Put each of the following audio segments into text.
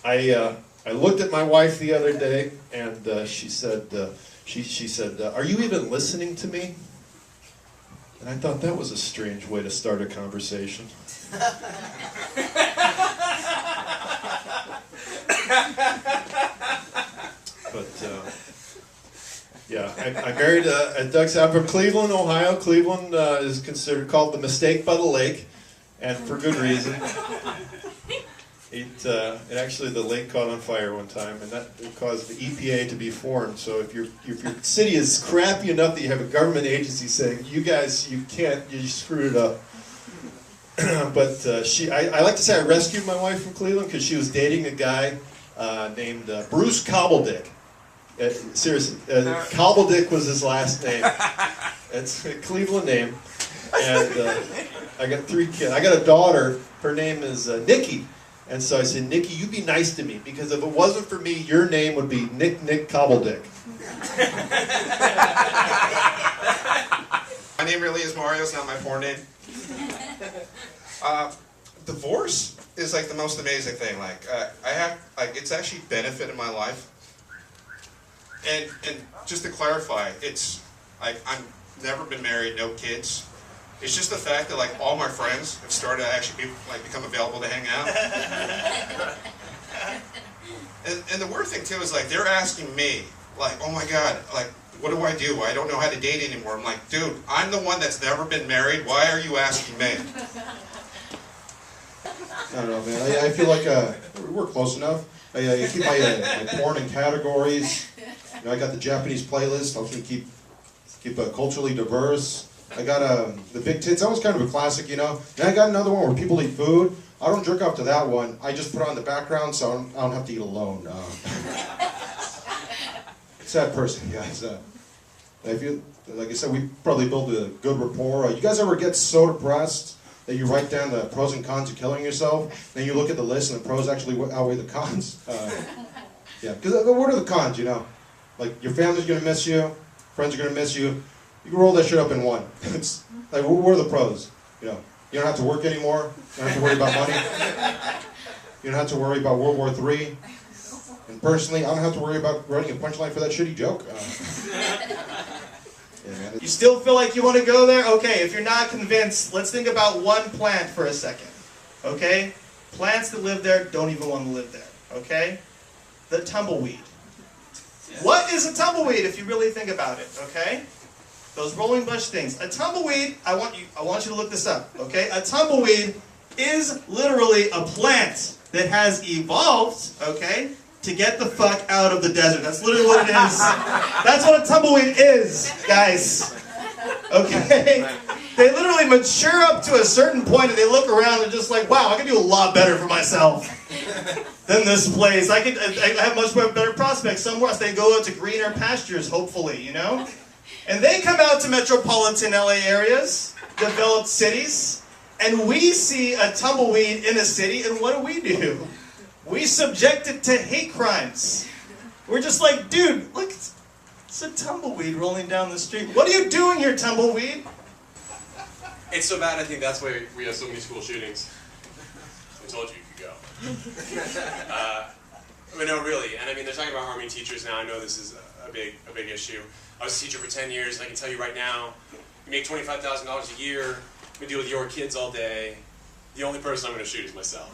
I looked at my wife the other day, and she said, she said, "Are you even listening to me?" And I thought that was a strange way to start a conversation. But yeah, I married Doug's. I'm from Cleveland, Ohio. Cleveland is called the mistake by the lake, and for good reason. It actually, the lake caught on fire one time, and that caused the EPA to be formed. So if your city is crappy enough that you have a government agency saying, "You guys, you can't, you screwed it up." But I like to say I rescued my wife from Cleveland because she was dating a guy named Bruce Cobbledick. Seriously, Cobbledick was his last name. It's a Cleveland name, and I got 3 kids. I got a daughter. Her name is Nikki. And so I said, "Nikki, you be nice to me, because if it wasn't for me, your name would be Nick Cobbledick." My name really is Mario. It's not my porn name. Divorce is like the most amazing thing. It's actually benefited my life. And just to clarify, it's like I've never been married, no kids. It's just the fact that like all my friends have started to actually become available to hang out. And the weird thing too is like they're asking me like, "Oh my God, like what do I do? I don't know how to date anymore." I'm like, "Dude, I'm the one that's never been married. Why are you asking me?" I don't know, man. I feel like we're close enough. I keep my porn in categories. You know, I got the Japanese playlist. Helps me keep culturally diverse. I got the big tits. That was kind of a classic, you know. And I got another one where people eat food. I don't jerk off to that one. I just put it on the background so I don't have to eat alone. Sad person, guys. I feel, like I said, we probably built a good rapport. You guys ever get so depressed that you write down the pros and cons of killing yourself, then you look at the list and the pros actually outweigh the cons? Yeah, because what are the cons, you know? Like, your family's going to miss you, friends are going to miss you. You can roll that shit up in one. It's like, what are the pros? You know, you don't have to work anymore. You don't have to worry about money. You don't have to worry about World War III. And personally, I don't have to worry about writing a punchline for that shitty joke. Yeah, man. You still feel like you want to go there? Okay, if you're not convinced, let's think about one plant for a second. Okay? Plants that live there don't even want to live there. Okay? The tumbleweed. What is a tumbleweed if you really think about it? Okay? Those rolling bush things. A tumbleweed, I want you to look this up, okay? A tumbleweed is literally a plant that has evolved, okay, to get the fuck out of the desert. That's literally what it is. That's what a tumbleweed is, guys. Okay? They literally mature up to a certain point and they look around and just like, wow, I can do a lot better for myself than this place. I have much better prospects somewhere else. They go out to greener pastures, hopefully, you know? And they come out to metropolitan LA areas, developed cities, and we see a tumbleweed in a city, and what do? We subject it to hate crimes. We're just like, dude, look, it's a tumbleweed rolling down the street. What are you doing here, tumbleweed? It's so bad, I think that's why we have so many school shootings. I told you could go. But no, really, and I mean, they're talking about harming teachers now. I know this is a big issue. I was a teacher for 10 years, and I can tell you right now, you make $25,000 a year, we deal with your kids all day, the only person I'm going to shoot is myself.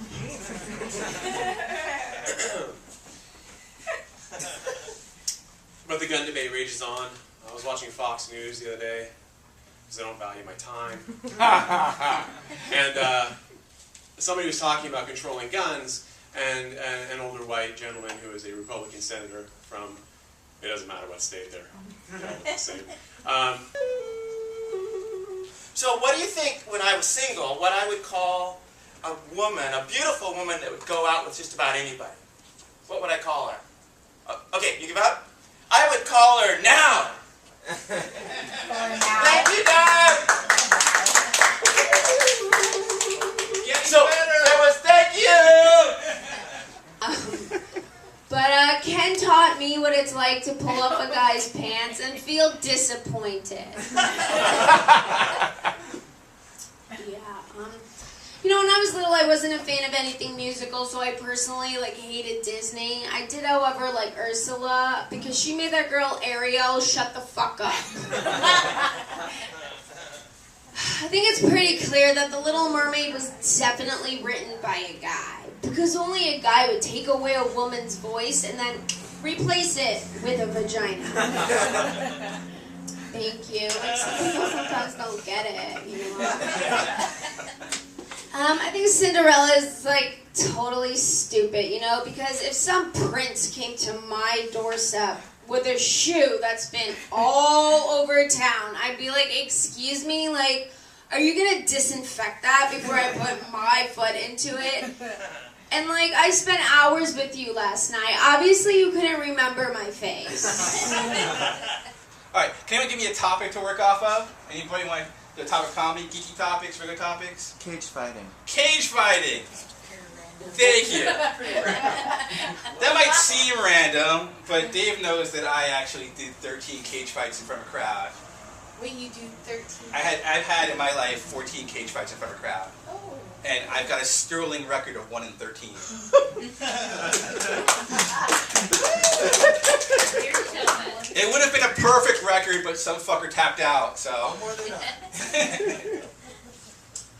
But the gun debate rages on. I was watching Fox News the other day, because I don't value my time. And somebody was talking about controlling guns, and an older white gentleman who is a Republican senator from, it doesn't matter what state they're the same. So what do you think, when I was single, what I would call a woman, a beautiful woman that would go out with just about anybody? What would I call her? Okay, you give up? I would call her Now. Thank you, Dad. So there was thank you. But Ken taught me what it's like to pull up a guy's pants and feel disappointed. Yeah, when I was little, I wasn't a fan of anything musical, so I personally, like, hated Disney. I did, however, like Ursula, because she made that girl Ariel shut the fuck up. I think it's pretty clear that The Little Mermaid was definitely written by a guy, because only a guy would take away a woman's voice and then replace it with a vagina. Thank you. Like, some people sometimes don't get it, you know. I think Cinderella is, like, totally stupid, you know, because if some prince came to my doorstep with a shoe that's been all over town, I'd be like, excuse me, like, are you gonna disinfect that before I put my foot into it? And, like, I spent hours with you last night. Obviously, you couldn't remember my face. Alright, can anyone give me a topic to work off of? Anybody want the topic comedy, geeky topics, regular topics? Cage fighting. Cage fighting! Thank you. That might seem random, but Dave knows that I actually did 13 cage fights in front of a crowd. Wait, you do 13? I've had in my life 14 cage fights in front of a crowd. Oh. And I've got a sterling record of 1 in 13. It would have been a perfect record, but some fucker tapped out, so. Oh,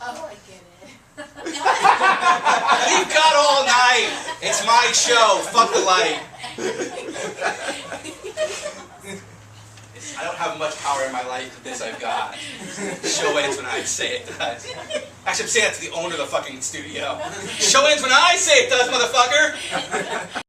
I get it. You've got all night. It's my show. Fuck the light. I don't have much power in my life, but this I've got. Show ends when I say it does. Actually, I'm saying that to the owner of the fucking studio. Show ends when I say it does, motherfucker!